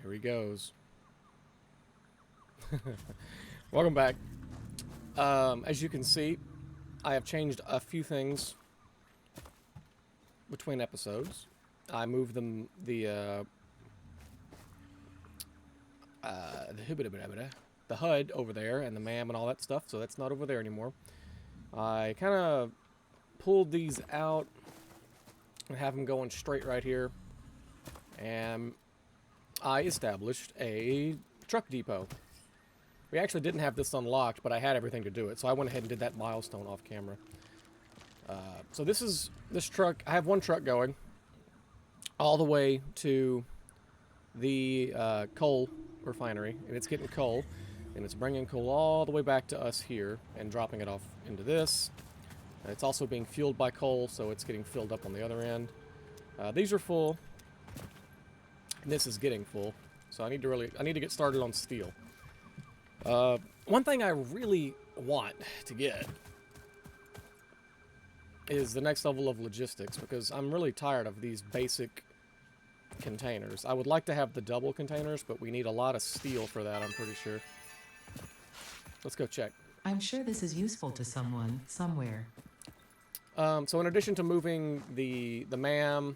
Here he goes. Welcome back. As you can see, I have changed a few things between episodes. I moved them the HUD over there and the MAM and all that stuff, so that's not over there anymore. I kind of pulled these out and have them going straight right here, and I established a truck depot. We actually didn't have this unlocked, but I had everything to do it, so I went ahead and did that milestone off camera. So this truck. I have one truck going all the way to the coal refinery, and it's getting coal, and it's bringing coal all the way back to us here and dropping it off into this. It's also being fueled by coal, so it's getting filled up on the other end. These are full, and this is getting full, so I need to get started on steel. One thing I really want to get is the next level of logistics, because I'm really tired of these basic containers. I would like to have the double containers, but we need a lot of steel for that, I'm pretty sure. Let's go check. I'm sure this is useful to someone, somewhere. So in addition to moving the MAM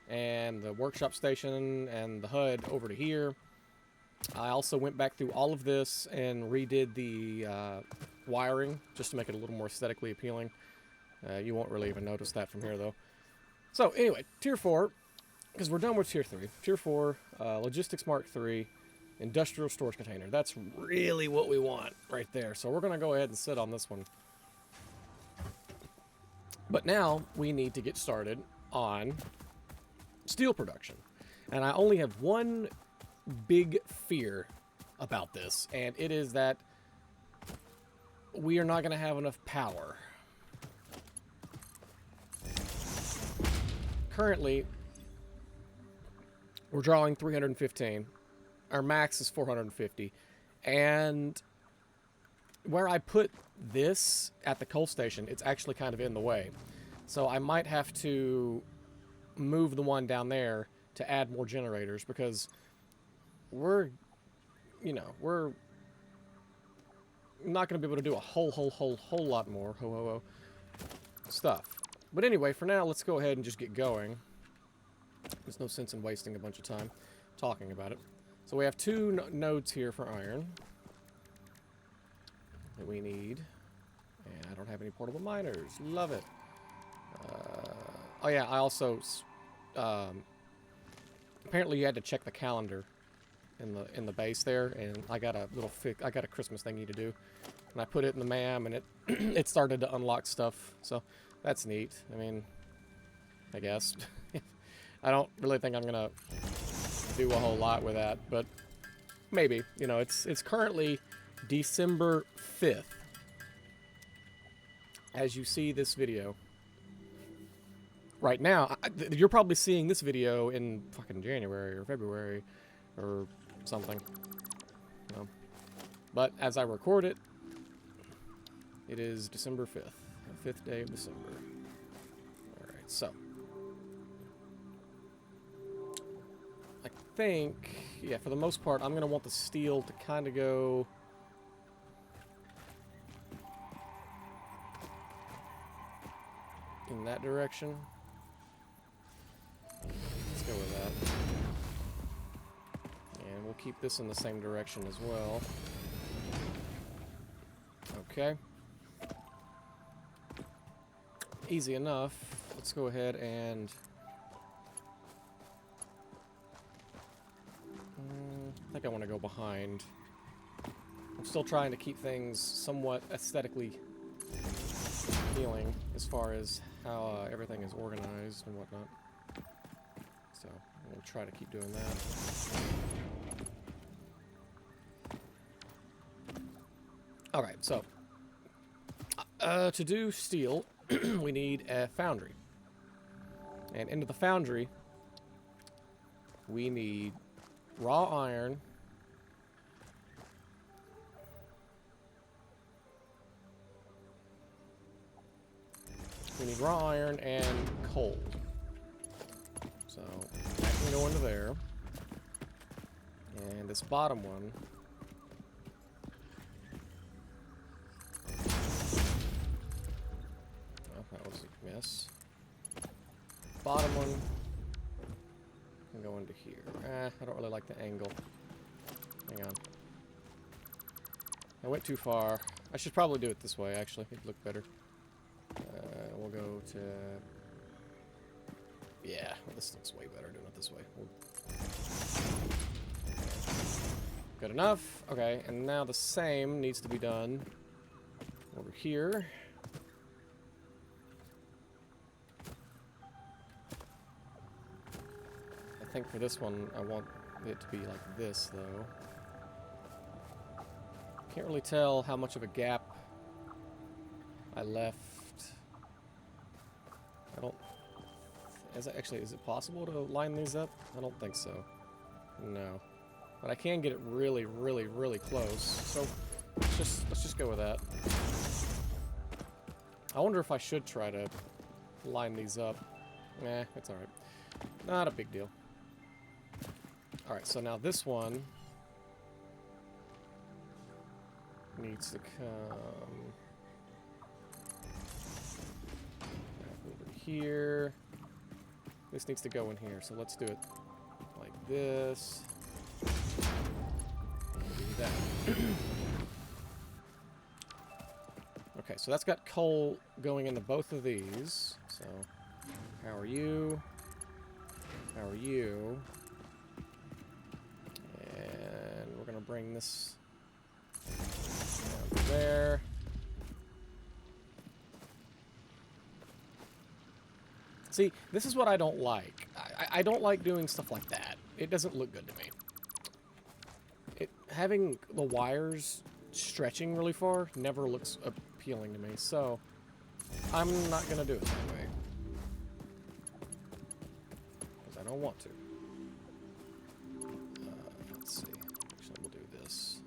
and the workshop station and the HUD over to here, I also went back through all of this and redid the wiring just to make it a little more aesthetically appealing. You won't really even notice that from here, though. So anyway, Tier 4, because we're done with Tier 3. Tier 4, Logistics Mark 3, Industrial Storage Container. That's really what we want right there. So we're going to go ahead and sit on this one. But now we need to get started on steel production. And I only have one big fear about this, and it is that we are not going to have enough power. Currently, we're drawing 315. Our max is 450. And where I put this at the coal station, it's actually kind of in the way. So I might have to move the one down there to add more generators, because we're not going to be able to do a whole lot more stuff. But anyway, for now, let's go ahead and just get going. There's no sense in wasting a bunch of time talking about it. So we have two nodes here for iron that we need. And I don't have any portable miners. Love it. Oh yeah, I also... apparently you had to check the calendar in the base there, and I got a Christmas thingy to do. And I put it in the MAM, and it it started to unlock stuff. So that's neat. I mean, I guess. I don't really think I'm gonna do a whole lot with that, but maybe. You know, it's currently December 5th. As you see this video. Right now, you're probably seeing this video in fucking January or February or something. No. But as I record it, it is December 5th. The 5th day of December. Alright, so. I think, yeah, for the most part, I'm going to want the steel to kind of go... in that direction. Let's go with that. And we'll keep this in the same direction as well. Okay. Easy enough. Let's go ahead and... I think I want to go behind. I'm still trying to keep things somewhat aesthetically appealing as far as how everything is organized and whatnot. So we'll try to keep doing that. Alright, so to do steel, we need a foundry. And into the foundry, we need raw iron, and coal. So that can go into there. And this bottom one. Oh, that was a miss. Bottom one can go into here. I don't really like the angle. Hang on. I went too far. I should probably do it this way, actually. It'd look better. We'll go to... Yeah, well, this looks way better doing it this way. Good enough. Okay, and now the same needs to be done over here. I think for this one, I want it to be like this, though. Can't really tell how much of a gap I left. I don't... Is it possible to line these up? I don't think so. No. But I can get it really, really, really close. So let's just go with that. I wonder if I should try to line these up. Nah, it's alright. Not a big deal. Alright, so now this one needs to come over here. This needs to go in here, so let's do it like this. Do that. Okay, so that's got coal going into both of these. So, how are you? How are you? And we're gonna bring this down to there. See, this is what I don't like. I don't like doing stuff like that. It doesn't look good to me. Having the wires stretching really far never looks appealing to me, so I'm not going to do it that way. Because I don't want to. Let's see. Actually, we'll do this.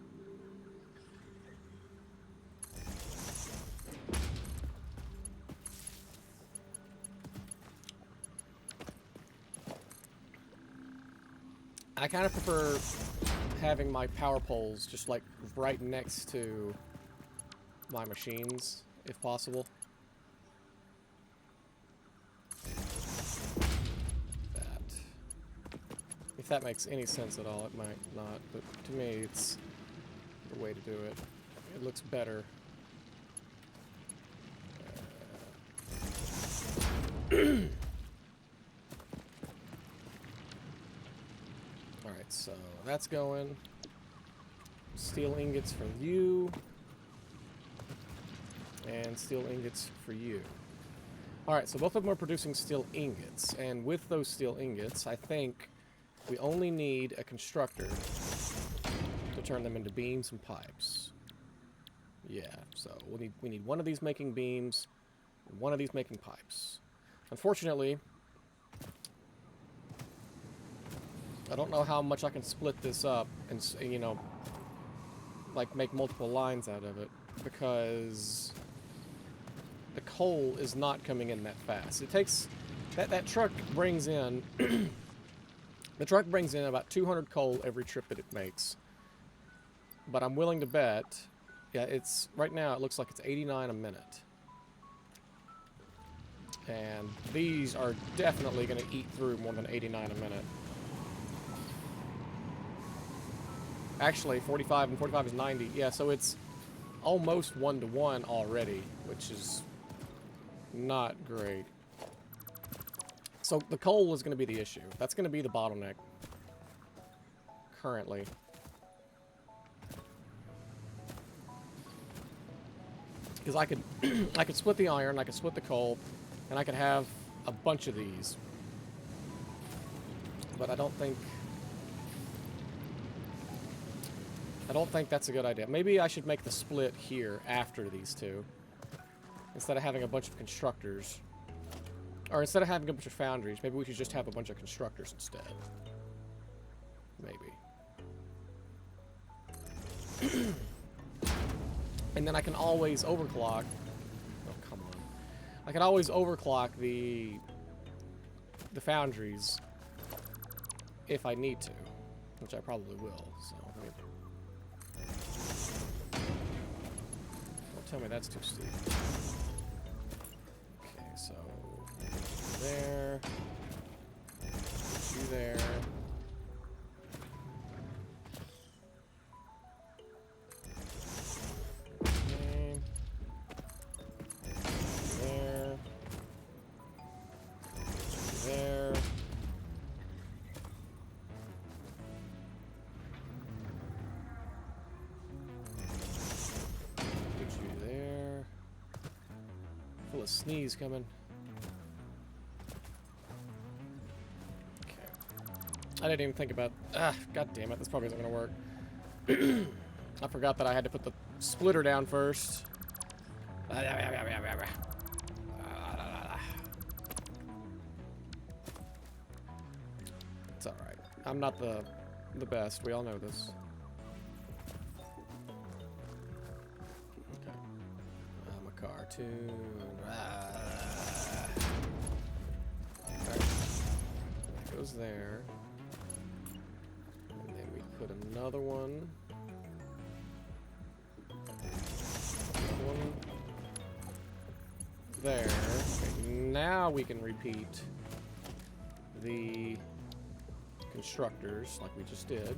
I kind of prefer having my power poles just like right next to my machines, if possible. That. If that makes any sense at all, it might not, but to me it's the way to do it. It looks better. Alright, so that's going. Steel ingots for you. And steel ingots for you. Alright, so both of them are producing steel ingots. And with those steel ingots, I think we only need a constructor to turn them into beams and pipes. Yeah, so we need one of these making beams, and one of these making pipes. Unfortunately, I don't know how much I can split this up and, you know, like make multiple lines out of it, because the coal is not coming in that fast. It takes, that truck brings in, the truck brings in about 200 coal every trip that it makes. But I'm willing to bet, yeah, it's, right now it looks like it's 89 a minute. And these are definitely going to eat through more than 89 a minute. Actually, 45 and 45 is 90. Yeah, so it's almost 1-to-1 already, which is not great. So the coal is going to be the issue. That's going to be the bottleneck currently. Because I could I could split the iron, I could split the coal, and I could have a bunch of these. But I don't think that's a good idea. Maybe I should make the split here after these two, instead of having a bunch of constructors. Or instead of having a bunch of foundries, maybe we should just have a bunch of constructors instead. Maybe. And then I can always overclock. Oh, come on. I can always overclock the foundries if I need to. which I probably will. So, don't tell me that's too steep. Okay, so there, put you there. Okay. There. There. Put you there. Full of sneeze coming. Okay. I didn't even think about. God damn it! This probably isn't gonna work. I forgot that I had to put the splitter down first. It's alright. I'm not the best. We all know this. Okay. I'm a cartoon. Alright. That goes there. And then we put another one. One there. Okay, now we can repeat the constructors like we just did.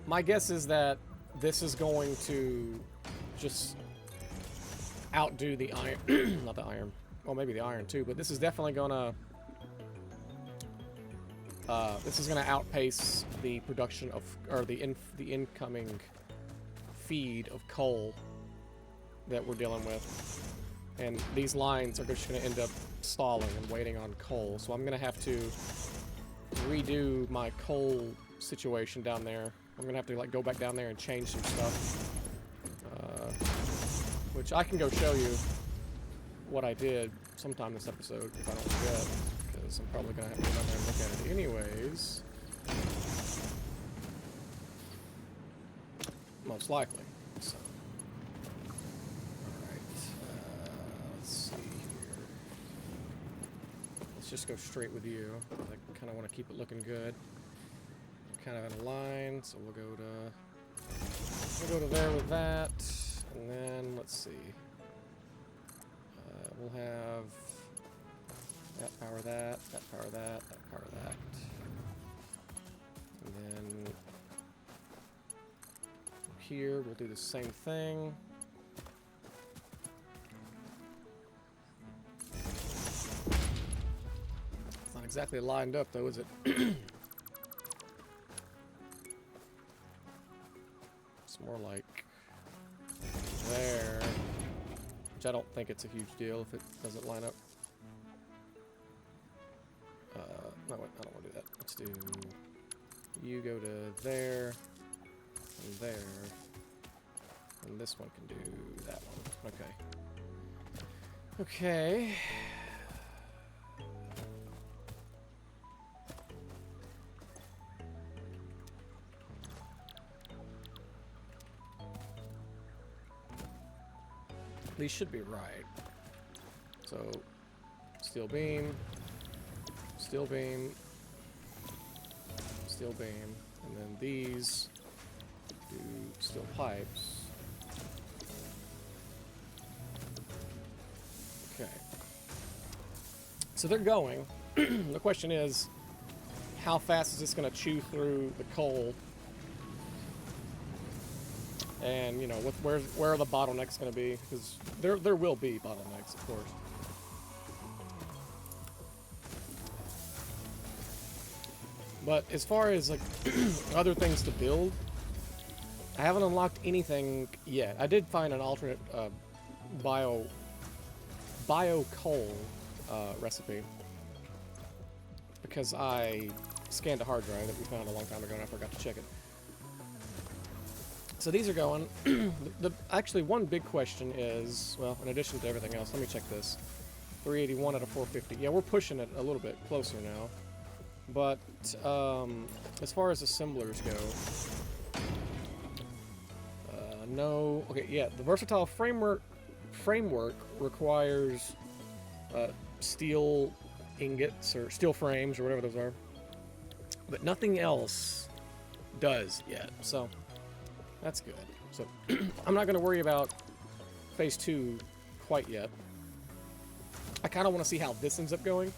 My guess is that this is going to just outdo the iron. Not the iron. Well, maybe the iron too, but this is definitely gonna this is gonna outpace the production of, or the incoming feed of coal that we're dealing with. And these lines are just going to end up stalling and waiting on coal. So I'm going to have to redo my coal situation down there. I'm going to have to like go back down there and change some stuff. Which I can go show you what I did sometime this episode if I don't forget. Because I'm probably going to have to go down there and look at it anyways. Most likely. So. Let's see here. Let's just go straight with you. I kind of want to keep it looking good. Kind of in a line, so we'll go to there with that, and then let's see. We'll have that power that power that power that, and then here we'll do the same thing. Exactly lined up though, is it? It's more like there, which I don't think it's a huge deal if it doesn't line up. No, wait, I don't want to do that. Let's do, you go to there, and there, and this one can do that one. Okay. Okay. These should be right. So, steel beam, steel beam, steel beam, and then these do steel pipes. Okay. So they're going. The question is, how fast is this going to chew through the coal? And, you know, where are the bottlenecks going to be? Because there will be bottlenecks, of course. But as far as, like, other things to build, I haven't unlocked anything yet. I did find an alternate bio coal recipe. Because I scanned a hard drive that we found a long time ago and I forgot to check it. So these are going. Actually, one big question is, well, in addition to everything else, let me check this. 381 out of 450. Yeah, we're pushing it a little bit closer now. But as far as assemblers go, no. Okay, yeah, the versatile framework requires steel ingots or steel frames or whatever those are. But nothing else does yet, so that's good. So I'm not going to worry about phase 2 quite yet. I kind of want to see how this ends up going.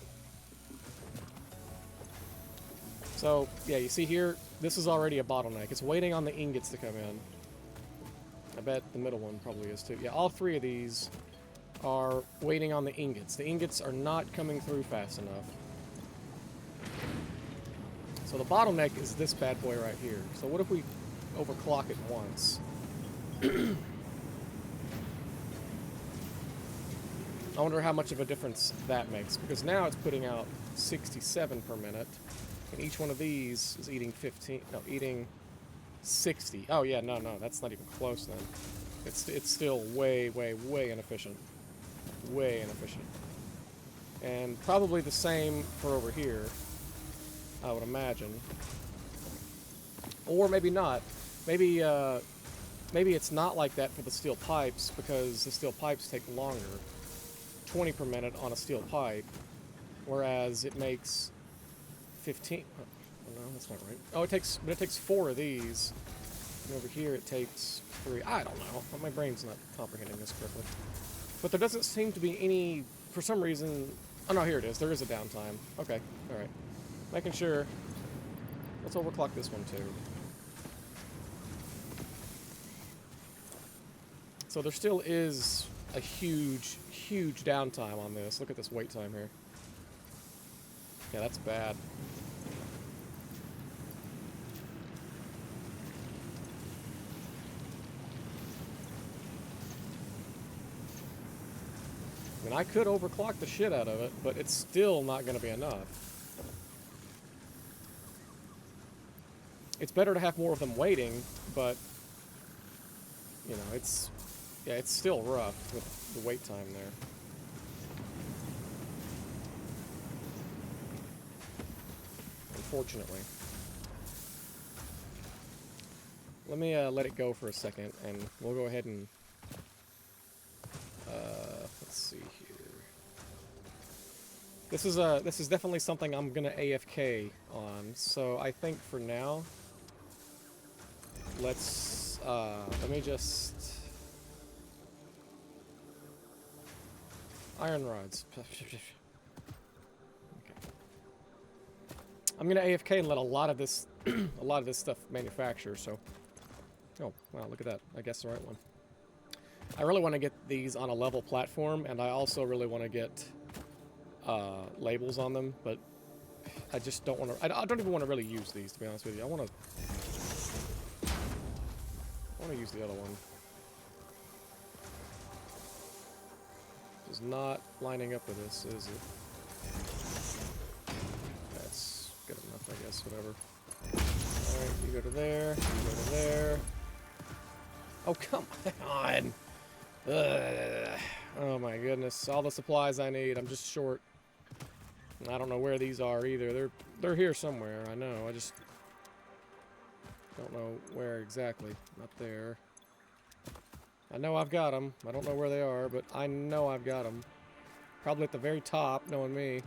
So, yeah, you see here, this is already a bottleneck. It's waiting on the ingots to come in. I bet the middle one probably is too. Yeah, all 3 of these are waiting on the ingots. The ingots are not coming through fast enough. So the bottleneck is this bad boy right here. So what if we overclock it once? I wonder how much of a difference that makes, because now it's putting out 67 per minute, and each one of these is eating 15, no, eating 60. Oh yeah, no, that's not even close then. It's still way, way, way inefficient. Way inefficient. And probably the same for over here, I would imagine. Or maybe not. Maybe it's not like that for the steel pipes, because the steel pipes take longer. 20 per minute on a steel pipe, whereas it makes 15. Oh, no, that's not right. Oh, it takes 4 of these, and over here it takes 3. I don't know. My brain's not comprehending this correctly. But there doesn't seem to be any, for some reason. Oh no, here it is. There is a downtime. Okay, all right. Making sure. Let's overclock this one too. So there still is a huge, huge downtime on this. Look at this wait time here. Yeah, that's bad. I mean, I could overclock the shit out of it, but it's still not going to be enough. It's better to have more of them waiting, but, you know, it's still rough with the wait time there. Unfortunately. Let me let it go for a second, and we'll go ahead and let's see here. This is definitely something I'm gonna AFK on. So I think for now, let's let me just iron rods. Okay. I'm gonna AFK and let a lot of this stuff manufacture. So, oh wow, look at that. I guess the right one. I really want to get these on a level platform, and I also really want to get labels on them, but I just don't want to. I don't even want to really use these, to be honest with you. I want to use the other one. It's not lining up with this, is it? That's good enough, I guess. Whatever. All right, you go to there. You go to there. Oh, come on. Ugh. Oh my goodness, all the supplies I need, I'm just short. I don't know where these are either. They're here somewhere, I know. I just don't know where exactly. Not there. I know I've got them. I don't know where they are, but I know I've got them. Probably at the very top, knowing me.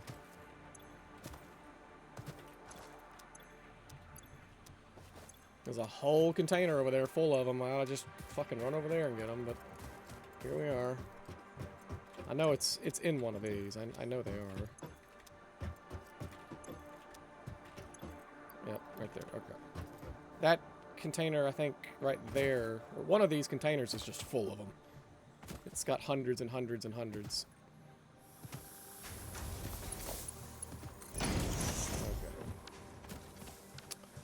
There's a whole container over there full of them. I'll just fucking run over there and get them, but here we are. I know it's in one of these. I know they are. Yep, right there. Okay. That container, I think, right there, or one of these containers is just full of them. It's got hundreds and hundreds and hundreds. Okay.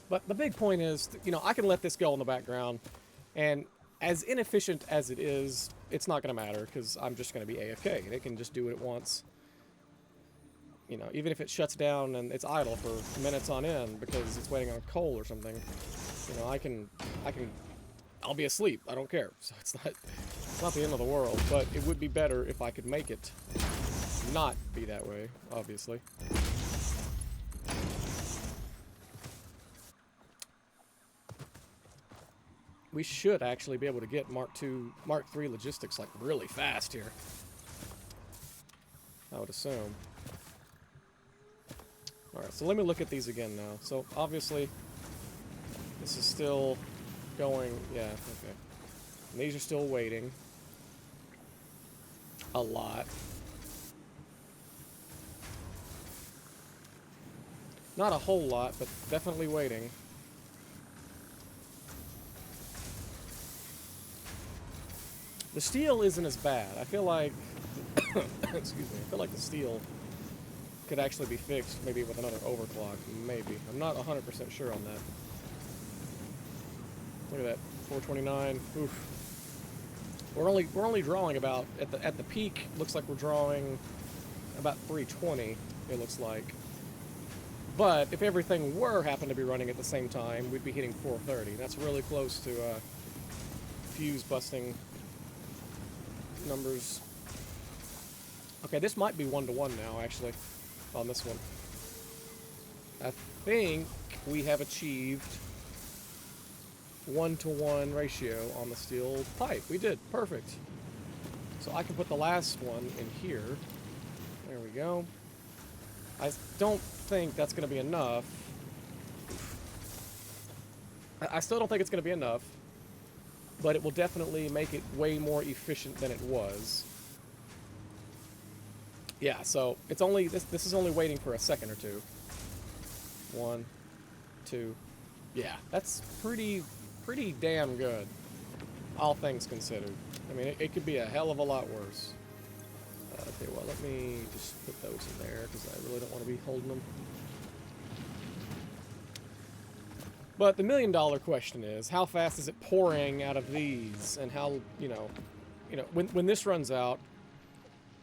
But the big point is, you know, I can let this go in the background, and as inefficient as it is, it's not going to matter, because I'm just going to be AFK, and it can just do it once. You know, even if it shuts down and it's idle for minutes on end because it's waiting on coal or something, you know, I'll be asleep. I don't care. So it's not the end of the world, but it would be better if I could make it not be that way, obviously. We should actually be able to get Mark III logistics like really fast here. I would assume. Alright, so let me look at these again now. So, obviously, this is still going... Yeah, okay. And these are still waiting. A lot. Not a whole lot, but definitely waiting. The steel isn't as bad. I feel like... excuse me. I feel like the steel could actually be fixed, maybe with another overclock. Maybe. I'm not 100% sure on that. Look at that. 429. Oof. We're only drawing about... At the peak, looks like we're drawing about 320, it looks like. But if everything were happened to be running at the same time, we'd be hitting 430. That's really close to fuse busting numbers. Okay, this might be 1-to-1 now, actually, on this one. I think we have achieved 1-to-1 ratio on the steel pipe. We did. Perfect. So I can put the last one in here. There we go. I don't think that's going to be enough. I still don't think it's going to be enough, but it will definitely make it way more efficient than it was. Yeah, so it's only this is only waiting for a second or two. 1, 2. Yeah, that's pretty damn good, all things considered. I mean, it could be a hell of a lot worse. Okay, well, let me just put those in there, because I really don't want to be holding them. But the million-dollar question is, how fast is it pouring out of these? And how, you know, when this runs out,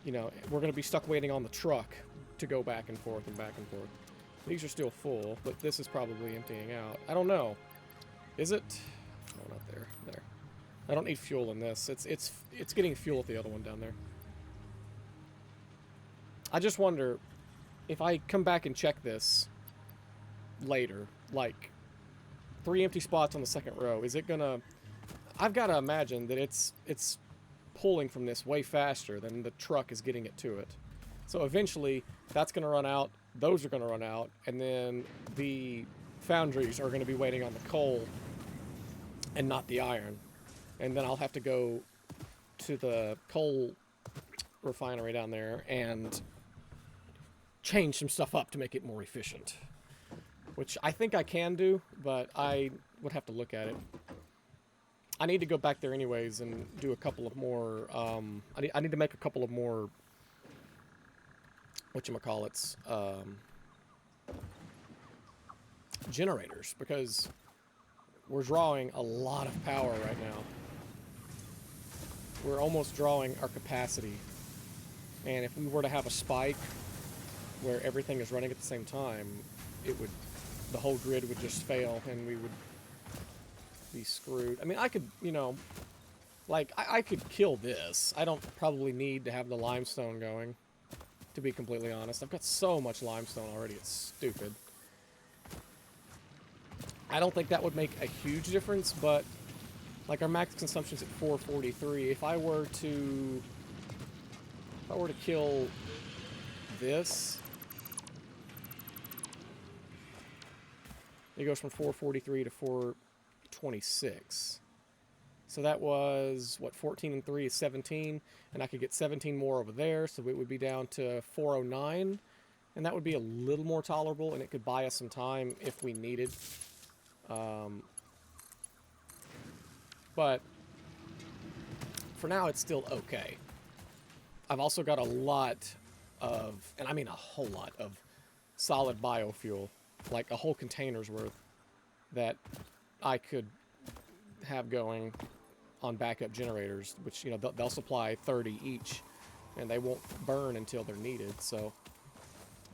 you know, we're going to be stuck waiting on the truck to go back and forth and back and forth. These are still full, but this is probably emptying out. I don't know. Is it? No, not there. There. I don't need fuel in this. It's getting fuel at the other one down there. I just wonder, if I come back and check this later, like 3 empty spots on the second row, is it gonna... I've got to imagine that it's pulling from this way faster than the truck is getting it to it. So eventually, that's going to run out, those are going to run out, and then the foundries are going to be waiting on the coal and not the iron. And then I'll have to go to the coal refinery down there and change some stuff up to make it more efficient. Which I think I can do, but I would have to look at it. I need to go back there anyways and do a couple of more, I need to make a couple of more, whatchamacallits, generators, because we're drawing a lot of power right now. We're almost drawing our capacity. And if we were to have a spike where everything is running at the same time, it would, the whole grid would just fail and we would be screwed. I mean, I could, you know, like, I could kill this. I don't probably need to have the limestone going, to be completely honest. I've got so much limestone already, it's stupid. I don't think that would make a huge difference, but, like, our max consumption's at 443. If I were to kill this, it goes from 443 to 426. So that was, what, 14 and 3 is 17, and I could get 17 more over there, so it would be down to 409, and that would be a little more tolerable, and it could buy us some time if we needed. But for now, it's still okay. I've also got a lot of, and I mean a whole lot of, solid biofuel, like a whole container's worth, that I could have going on backup generators, which, you know, they'll supply 30 each, and they won't burn until they're needed, so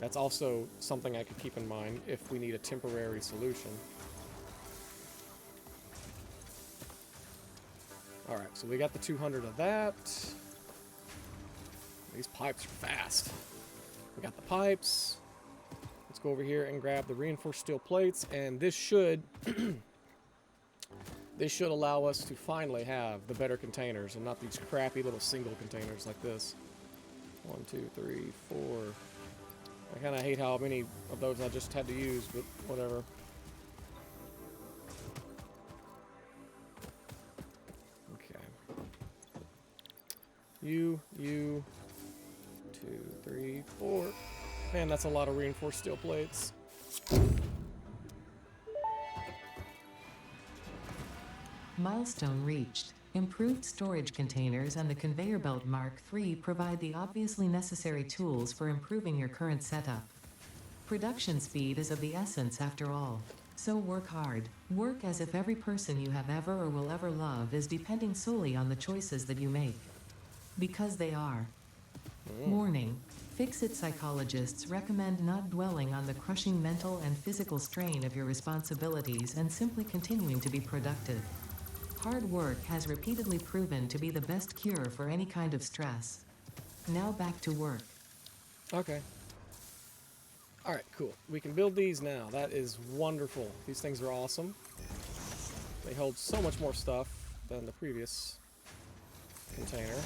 that's also something I could keep in mind if we need a temporary solution. Alright, so we got the 200 of that. These pipes are fast. We got the pipes. Let's go over here and grab the reinforced steel plates, and this should this should allow us to finally have the better containers and not these crappy little single containers like this. 1, 2, 3, 4. I kind of hate how many of those I just had to use, but whatever. Okay. You, 2, 3, 4. Man, that's a lot of reinforced steel plates. Milestone reached. Improved storage containers and the conveyor belt Mark III provide the obviously necessary tools for improving your current setup. Production speed is of the essence after all. So work hard. Work as if every person you have ever or will ever love is depending solely on the choices that you make. Because they are. Warning. Fix-it psychologists recommend not dwelling on the crushing mental and physical strain of your responsibilities and simply continuing to be productive. Hard work has repeatedly proven to be the best cure for any kind of stress. Now back to work. Okay. Alright, cool. We can build these now. That is wonderful. These things are awesome. They hold so much more stuff than the previous container.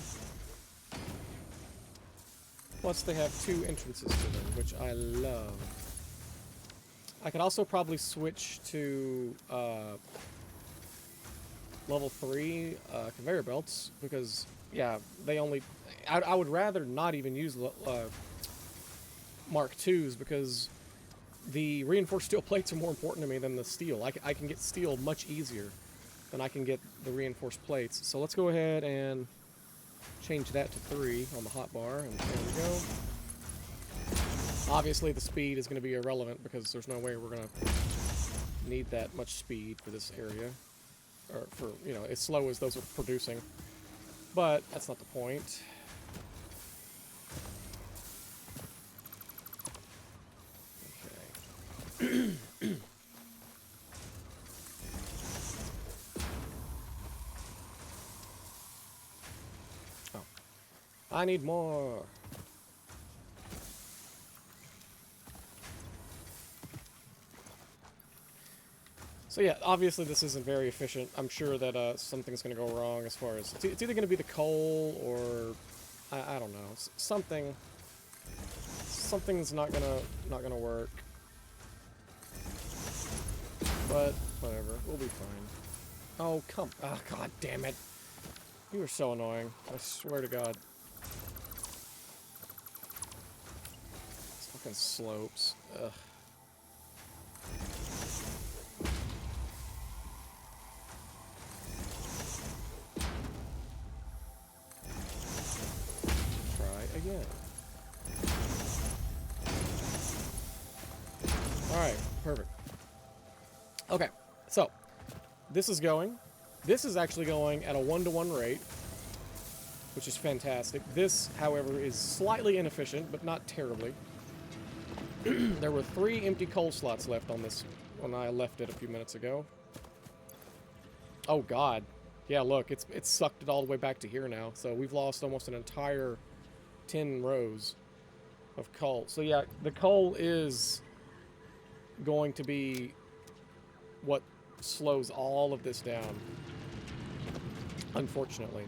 Plus they have 2 entrances to them, which I love. I could also probably switch to level 3 conveyor belts, because, yeah, they only... I would rather not even use Mark IIs, because the reinforced steel plates are more important to me than the steel. I can get steel much easier than I can get the reinforced plates. So let's go ahead and change that to 3 on the hotbar, and there we go. Obviously the speed is going to be irrelevant, because there's no way we're going to need that much speed for this area. Or for, you know, as slow as those are producing. But that's not the point. Okay. Oh. I need more. So yeah, obviously this isn't very efficient. I'm sure that something's going to go wrong as far as... It's either going to be the coal or... I don't know. Something's not gonna work. But, whatever. We'll be fine. Oh, come... Oh, god damn it. You are so annoying. I swear to god. These fucking slopes. Ugh. Again. Alright, perfect. Okay, so this is going. This is actually going at a 1-to-1 rate, which is fantastic. This, however, is slightly inefficient, but not terribly. There were 3 empty coal slots left on this when I left it a few minutes ago. Oh god. Yeah, look, it's sucked it all the way back to here now. So we've lost almost an entire 10 rows of coal. So yeah, the coal is going to be what slows all of this down, unfortunately.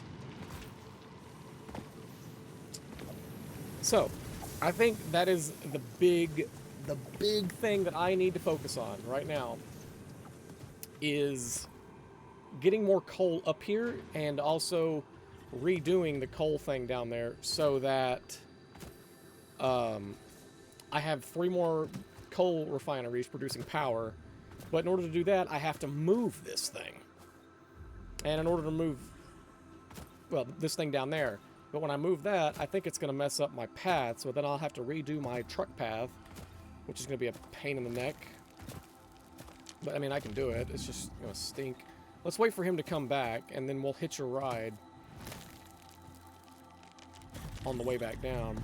So, I think that is the big thing that I need to focus on right now is getting more coal up here and also redoing the coal thing down there so that I have 3 more coal refineries producing power. But in order to do that, I have to move this thing. And in order to move, well, this thing down there. But when I move that, I think it's going to mess up my path. So then I'll have to redo my truck path, which is going to be a pain in the neck. But, I mean, I can do it. It's just going to stink. Let's wait for him to come back, and then we'll hitch a ride on the way back down.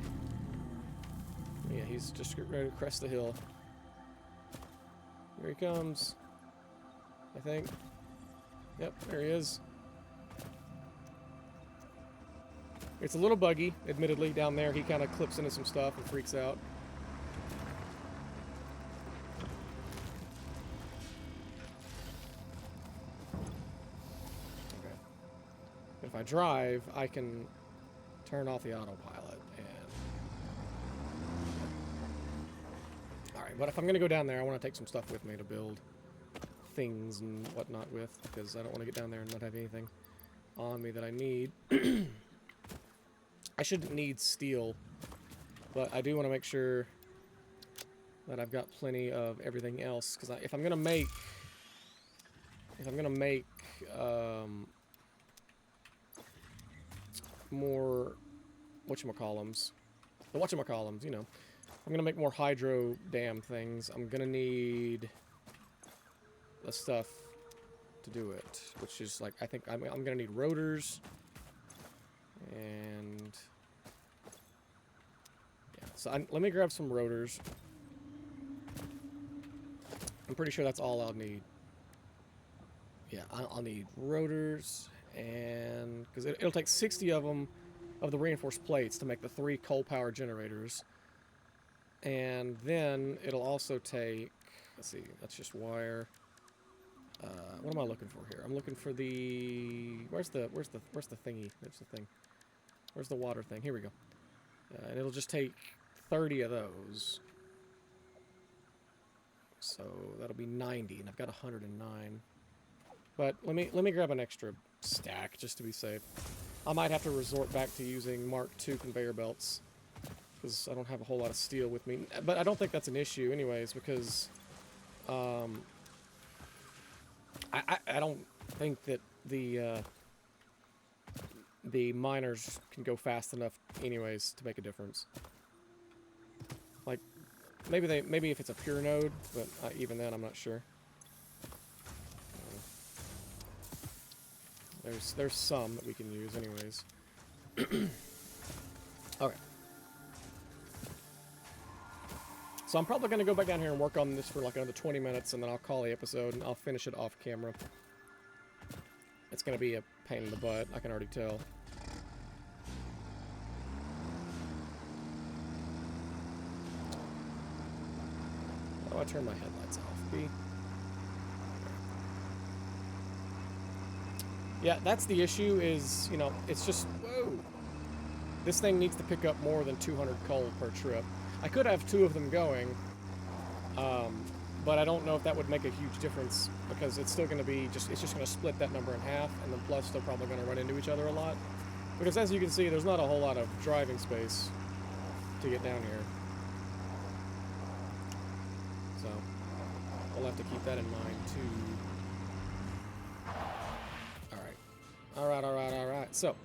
Yeah, he's just ready to crest the hill. Here he comes. I think. Yep, there he is. It's a little buggy, admittedly, down there. He kind of clips into some stuff and freaks out. Okay. But if I drive, I can turn off the autopilot and... Alright, but if I'm going to go down there, I want to take some stuff with me to build things and whatnot with, because I don't want to get down there and not have anything on me that I need. I shouldn't need steel, but I do want to make sure that I've got plenty of everything else, because if I'm going to make... more whatchamacallums, you know. I'm gonna make more hydro dam things. I'm gonna need the stuff to do it, which is like, I think I'm gonna need rotors, and yeah. So let me grab some rotors. I'm pretty sure that's all I'll need. Yeah, I'll need rotors, and because it'll take 60 of them, of the reinforced plates, to make the 3 coal power generators. And then it'll also take, let's see, that's just wire. What am I looking for here? I'm looking for the, where's the thingy? There's the thing. Where's the water thing? Here we go. And it'll just take 30 of those. So that'll be 90, and I've got 109. But let me grab an extra stack just to be safe. I might have to resort back to using Mark II conveyor belts, because I don't have a whole lot of steel with me. But I don't think that's an issue anyways, because I don't think that the miners can go fast enough anyways to make a difference. Like, maybe if it's a pure node, but even then I'm not sure. There's some that we can use anyways. Okay. So I'm probably going to go back down here and work on this for like another 20 minutes, and then I'll call the episode, and I'll finish it off camera. It's going to be a pain in the butt, I can already tell. Oh, I turned my headlights off. B. Yeah, that's the issue is, you know, it's just, whoa. This thing needs to pick up more than 200 coal per trip. I could have 2 of them going, but I don't know if that would make a huge difference, because it's still going to be it's just going to split that number in half, and then plus they're probably going to run into each other a lot. Because as you can see, there's not a whole lot of driving space to get down here. So, we'll have to keep that in mind too. Alright. So,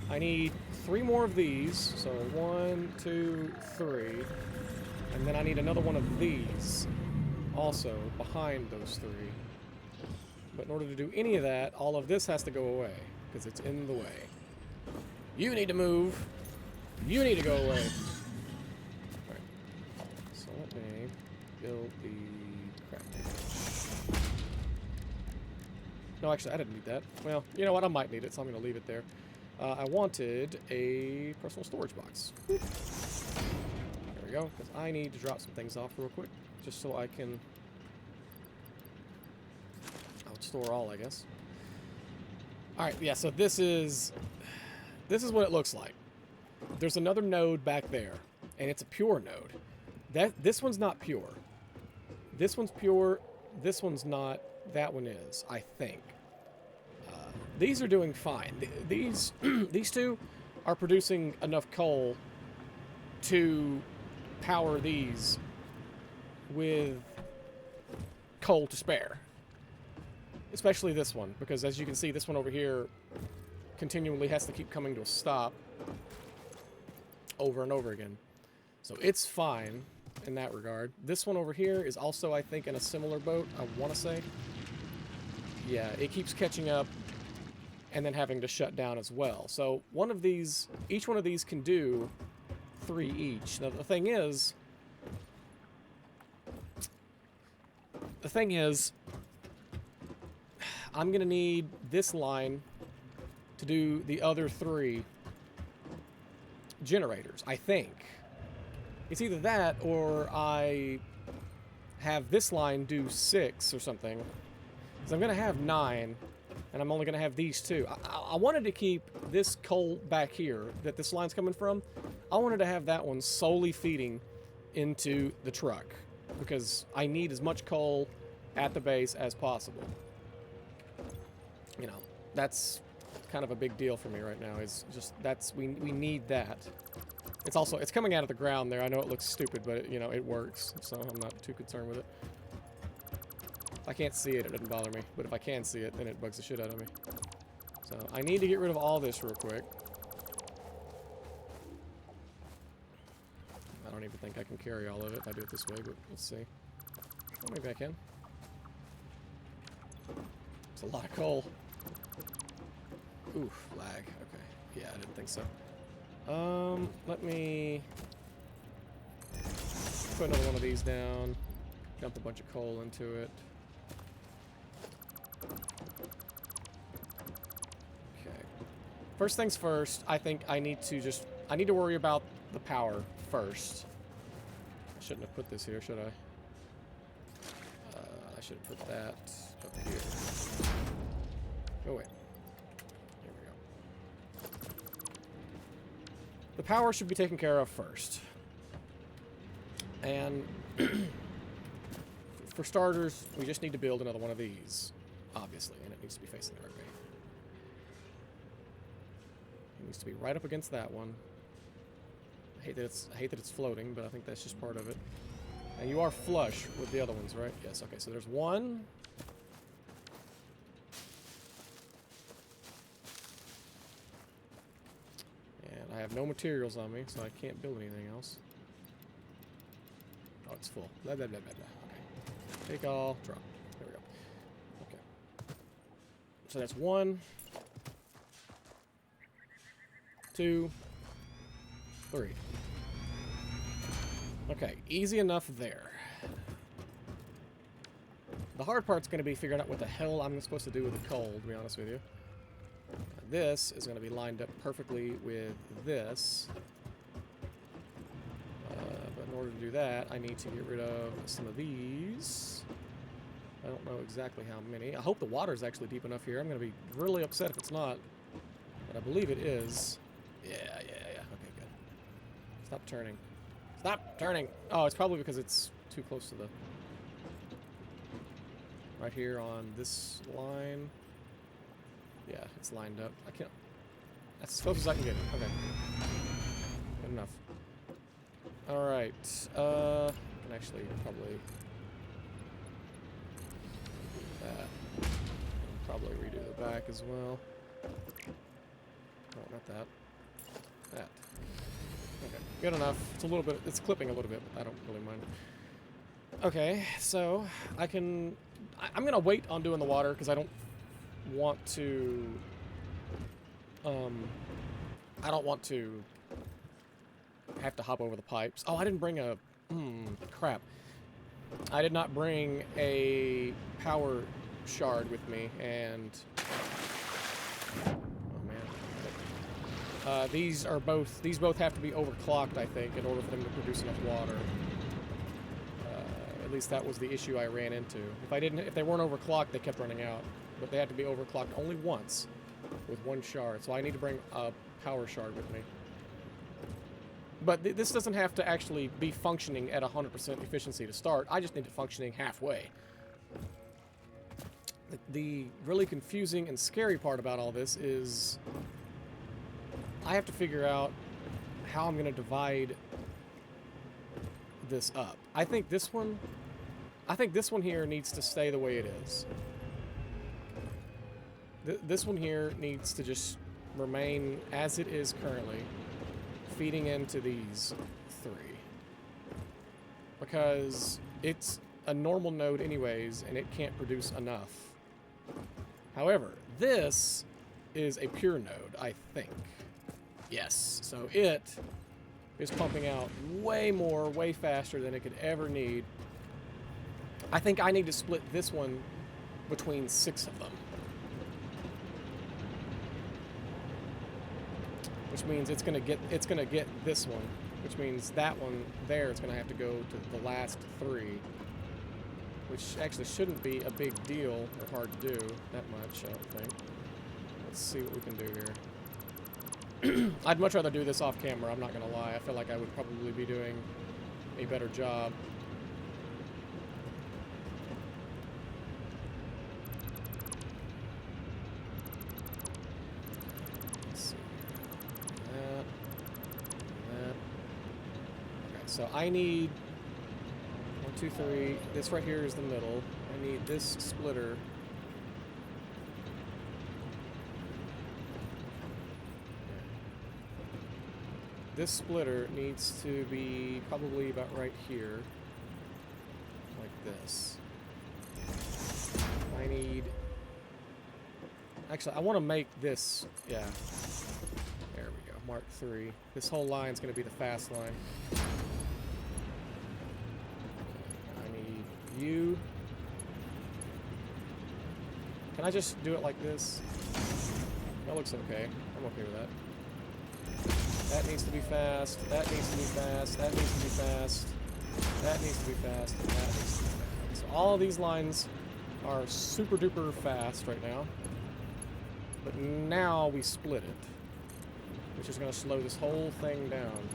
I need 3 more of these. So, 1, 2, 3. And then I need another one of these also behind those 3. But in order to do any of that, all of this has to go away, because it's in the way. You need to move. You need to go away. Alright. So let me build the crap damage. No, actually, I didn't need that. Well, you know what? I might need it, so I'm going to leave it there. I wanted a personal storage box. There we go, because I need to drop some things off real quick, just so I can... I would store all, I guess. Alright, yeah, so this is what it looks like. There's another node back there, and it's a pure node. This one's not pure. This one's pure, this one's not, that one is, I think. These are doing fine. These 2 are producing enough coal to power these with coal to spare. Especially this one, because as you can see, this one over here continually has to keep coming to a stop over and over again. So it's fine in that regard. This one over here is also, I think, in a similar boat, I want to say. Yeah, it keeps catching up and then having to shut down as well. So each one of these can do 3 each. Now the thing is, I'm gonna need this line to do the other 3 generators, I think. It's either that or I have this line do 6 or something. Because I'm gonna have 9. And I'm only going to have these 2. I wanted to keep this coal back here that this line's coming from. I wanted to have that one solely feeding into the truck because I need as much coal at the base as possible. You know, that's kind of a big deal for me right now. Is just we need that. It's also, it's coming out of the ground there. I know it looks stupid, but you know, it works, so I'm not too concerned with it. If I can't see it, it doesn't bother me, but if I can see it, then it bugs the shit out of me. So I need to get rid of all this real quick. I don't even think I can carry all of it if I do it this way, but let's see. Oh, maybe I can. It's a lot of coal. Oof, lag. Okay. Yeah, I didn't think so. Let me put another one of these down. Dump a bunch of coal into it. Okay. First things first, I think I need to worry about the power first. I shouldn't have put this here, should I? I should have put that up here. Oh, wait. Here we go. The power should be taken care of first. And for starters, we just need to build another one of these, obviously, and it needs to be facing the right way. It needs to be right up against that one. I hate that it's floating, but I think that's just part of it. And you are flush with the other ones, right? Yes, okay, so there's one. And I have no materials on me, so I can't build anything else. Oh, it's full. Blah, blah, blah, blah, blah. Okay. Take all, drop. There we go. Okay. So that's 1, 2, 3. Okay, easy enough there. The hard part's going to be figuring out what the hell I'm supposed to do with the coal, to be honest with you. This is going to be lined up perfectly with this. But in order to do that, I need to get rid of some of these. I don't know exactly how many. I hope the water's actually deep enough here. I'm going to be really upset if it's not. But I believe it is. Yeah. Okay, good. Stop turning. Stop turning! Oh, it's probably because it's too close to the... Right here on this line. Yeah, it's lined up. I can't... That's as close as I can get it. Okay. Good enough. Alright. I can actually probably... do that. Probably redo the back as well. No, not that. That. Okay, good enough. It's a little bit, it's clipping a little bit, but I don't really mind. Okay, so I'm gonna wait on doing the water because I don't want to, I don't want to have to hop over the pipes. Oh, I didn't bring a, crap. I did not bring a power shard with me, and these both have to be overclocked, I think, in order for them to produce enough water. At least that was the issue I ran into. If they weren't overclocked, they kept running out. But they had to be overclocked only once with 1 shard. So I need to bring a power shard with me. But this doesn't have to actually be functioning at 100% efficiency to start. I just need it functioning halfway. The really confusing and scary part about all this is I have to figure out how I'm going to divide this up. I think this one here needs to stay the way it is. This one here needs to just remain as it is currently, feeding into these 3. Because it's a normal node anyways, and it can't produce enough. However, this is a pure node, I think. Yes, so it is pumping out way more, way faster than it could ever need. I think I need to split this one between 6 of them. Which means it's gonna get this one. Which means that one there is gonna have to go to the last 3. Which actually shouldn't be a big deal or hard to do that much, I don't think. Let's see what we can do here. I'd much rather do this off camera, I'm not gonna lie. I feel like I would probably be doing a better job. Let's see. That. That. Okay, so I need 1, 2, 3. This right here is the middle. I need this splitter. This splitter needs to be probably about right here. Like this. I need... Actually, I want to make this... Yeah. There we go. Mark 3. This whole line is going to be the fast line. I need you. Can I just do it like this? That looks okay. I'm okay with that. That needs to be fast. That needs to be fast. That needs to be fast. That needs to be fast. And that needs to be fast. So all of these lines are super duper fast right now. But now we split it, which is going to slow this whole thing down.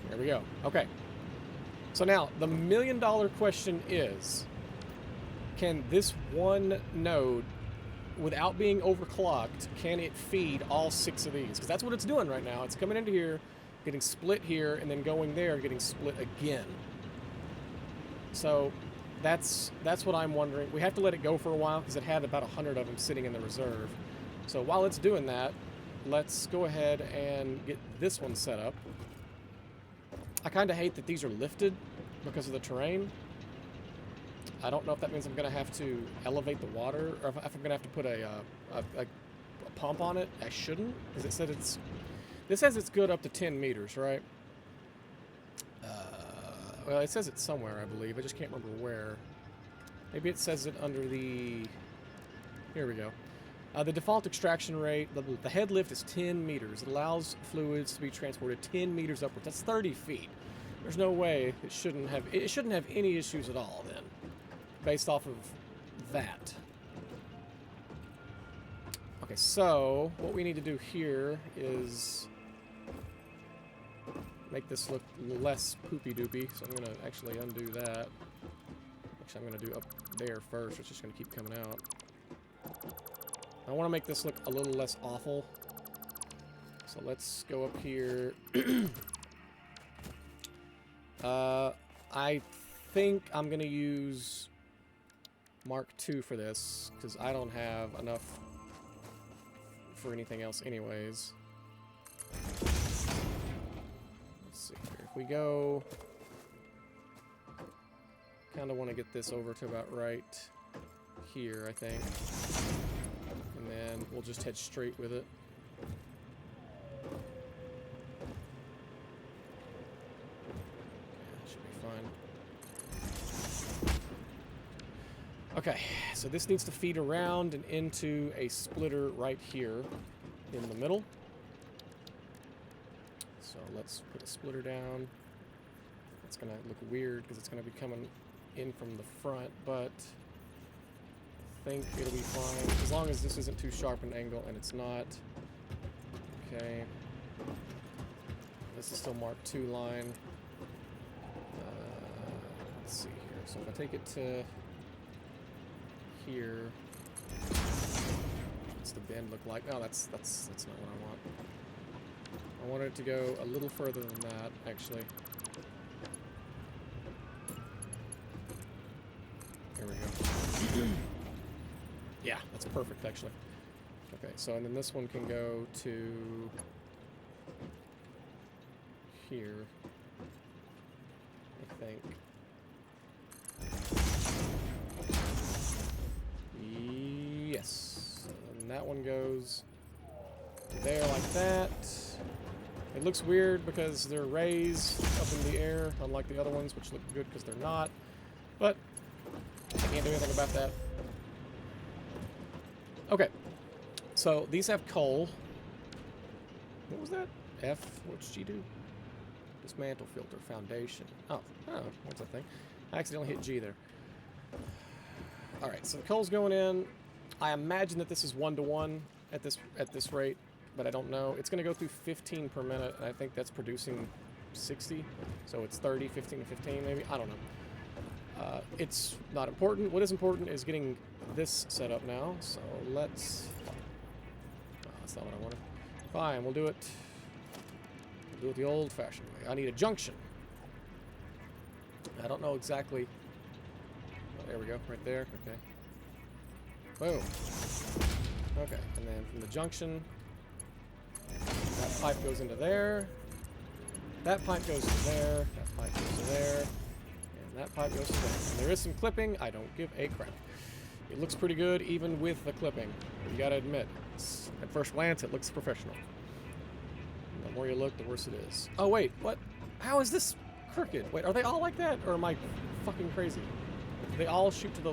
There we go. Okay. So now, the million-dollar question is, can this one node, without being overclocked, can it feed all 6 of these? Because that's what it's doing right now. It's coming into here, getting split here, and then going there, getting split again. So that's what I'm wondering. We have to let it go for a while because it had about 100 of them sitting in the reserve. So while it's doing that, let's go ahead and get this one set up. I kind of hate that these are lifted because of the terrain. I don't know if that means I'm going to have to elevate the water, or if I'm going to have to put a pump on it. I shouldn't, because it said it's... This says it's good up to 10 meters, right? Well, it says it somewhere, I believe. I just can't remember where. Maybe it says it under the... Here we go. The default extraction rate, the head lift is 10 meters. It allows fluids to be transported 10 meters upwards. That's 30 feet. There's no way it shouldn't have any issues at all then, based off of that. Okay, so what we need to do here is make this look less poopy-doopy. So I'm going to actually undo that. Actually, I'm going to do up there first. It's just going to keep coming out. I want to make this look a little less awful. So let's go up here. I think I'm going to use Mark II for this, because I don't have enough for anything else anyways. Let's see here. If we go... kind of want to get this over to about right here, I think. And then we'll just head straight with it. Yeah, should be fine. Okay, so this needs to feed around and into a splitter right here in the middle. So let's put a splitter down. It's going to look weird because it's going to be coming in from the front, but I think it'll be fine as long as this isn't too sharp an angle, and it's not. Okay. This is still Mark II line. Let's see here. So if I take it to here, what's the bend look like? Oh, that's not what I want. I want it to go a little further than that, actually. There we go. Yeah, that's perfect, actually. Okay, so and then this one can go to here, I think. Yes. And that one goes to there like that. It looks weird because they're raised up in the air, unlike the other ones, which look good because they're not. But I can't do anything about that. Okay, so these have coal. What was that? F? What's G do? Dismantle filter foundation. Oh, what's that thing? I accidentally hit G there. Alright, so the coal's going in. I imagine that this is 1-to-1. at this rate, but I don't know. It's going to go through 15 per minute, and I think that's producing 60. So it's 30, 15, 15 maybe. I don't know. It's not important. What is important is getting this set up now. So let's... that's not what I wanted. Fine, we'll do it. We'll do it the old-fashioned way. I need a junction. I don't know exactly... Oh, there we go. Right there. Okay. Boom. Okay, and then from the junction, that pipe goes into there. That pipe goes to there. That pipe goes to there. And that pipe goes to there. And there is some clipping. I don't give a crap. It looks pretty good even with the clipping. You gotta admit, at first glance, it looks professional. And the more you look, the worse it is. Oh wait, what? How is this crooked? Wait, are they all like that, or am I fucking crazy? Do they all shoot to the...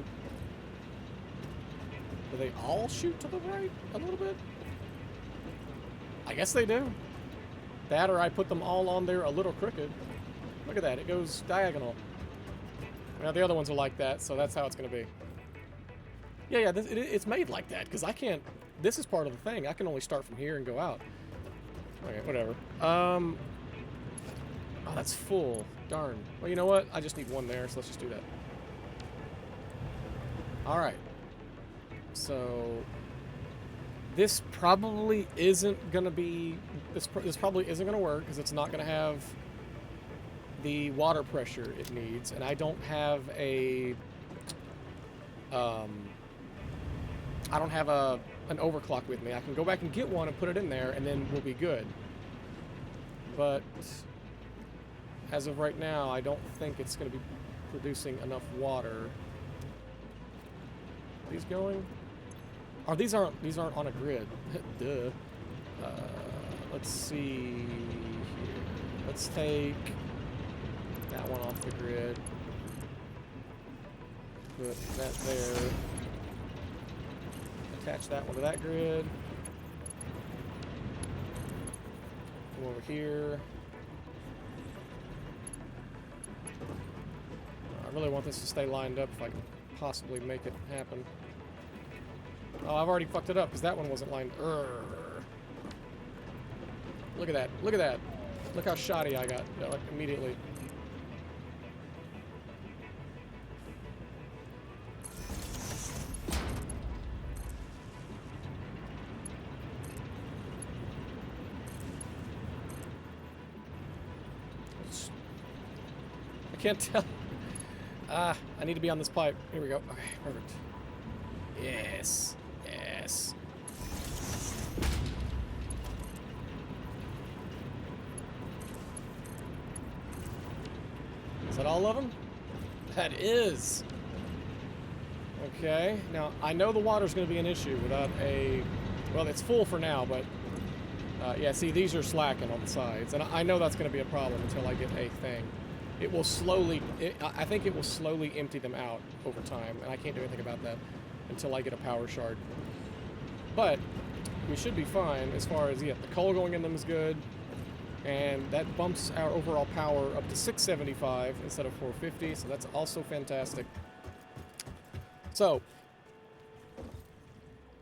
Do they all shoot to the right a little bit? I guess they do. That, or I put them all on there a little crooked. Look at that, it goes diagonal. Now the other ones are like that, so that's how it's going to be. Yeah, it's made like that, because I can't... This is part of the thing. I can only start from here and go out. Okay, whatever. Oh, that's full. Darn. Well, you know what? I just need one there, so let's just do that. Alright. So... This probably isn't going to be... This probably isn't going to work, because it's not going to have the water pressure it needs, and I don't have a... I don't have an overclock with me. I can go back and get one and put it in there, and then we'll be good. But as of right now, I don't think it's going to be producing enough water. Are these going? Oh, these aren't on a grid. Duh. Let's see here. Let's take that one off the grid. Put that there. Attach that one to that grid. Come over here. I really want this to stay lined up if I can possibly make it happen. Oh, I've already fucked it up because that one wasn't lined. Look at that. Look at that. Look how shoddy I got like, immediately. I can't tell. I need to be on this pipe. Here we go. Okay, perfect. Yes. Yes. Is that all of them? That is. Okay. Now, I know the water's going to be an issue without a... Well, it's full for now, but... yeah, see, these are slacking on the sides. And I know that's going to be a problem until I get a thing. It will slowly... I think it will slowly empty them out over time, and I can't do anything about that until I get a power shard. But we should be fine as far as, yeah, the coal going in them is good, and that bumps our overall power up to 675 instead of 450, so that's also fantastic. So,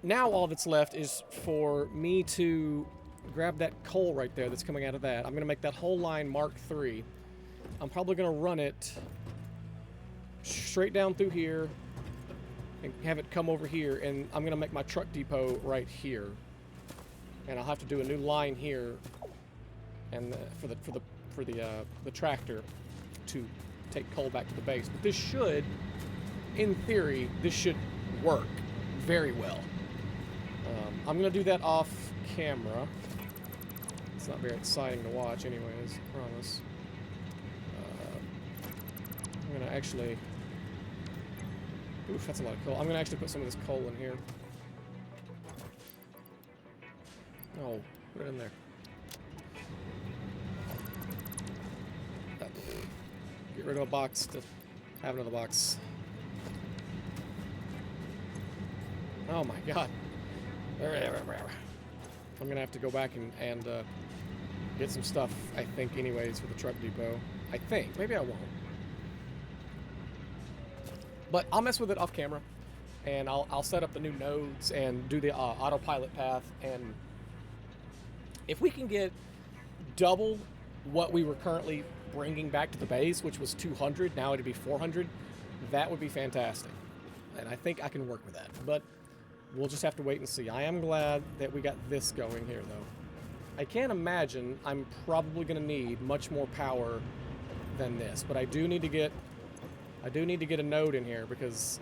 now all that's left is for me to grab that coal right there that's coming out of that. I'm going to make that whole line Mark III. I'm probably going to run it straight down through here and have it come over here, and I'm going to make my truck depot right here. And I'll have to do a new line here and for the tractor to take coal back to the base. But this should, in theory, this should work very well. I'm going to do that off camera. It's not very exciting to watch anyways, I promise. I'm going to actually... Oof, that's a lot of coal. I'm going to actually put some of this coal in here. Oh, put it in there. Get rid of a box to have another box. Oh my god. I'm going to have to go back and get some stuff, I think, anyways, for the truck depot. I think. Maybe I won't. But I'll mess with it off camera. and I'll set up the new nodes and do the autopilot path. And if we can get double what we were currently bringing back to the base, which was 200, now it'd be 400, that would be fantastic. And I think I can work with that. But we'll just have to wait and see. I am glad that we got this going here, though. I can't imagine I'm probably going to need much more power than this, but I do need to get a node in here because,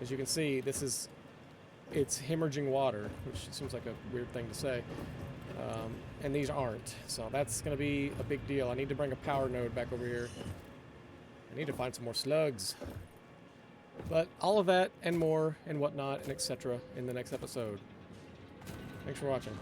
as you can see, it's hemorrhaging water, which seems like a weird thing to say. And these aren't, so that's going to be a big deal. I need to bring a power node back over here. I need to find some more slugs. But all of that and more and whatnot and etc. in the next episode. Thanks for watching.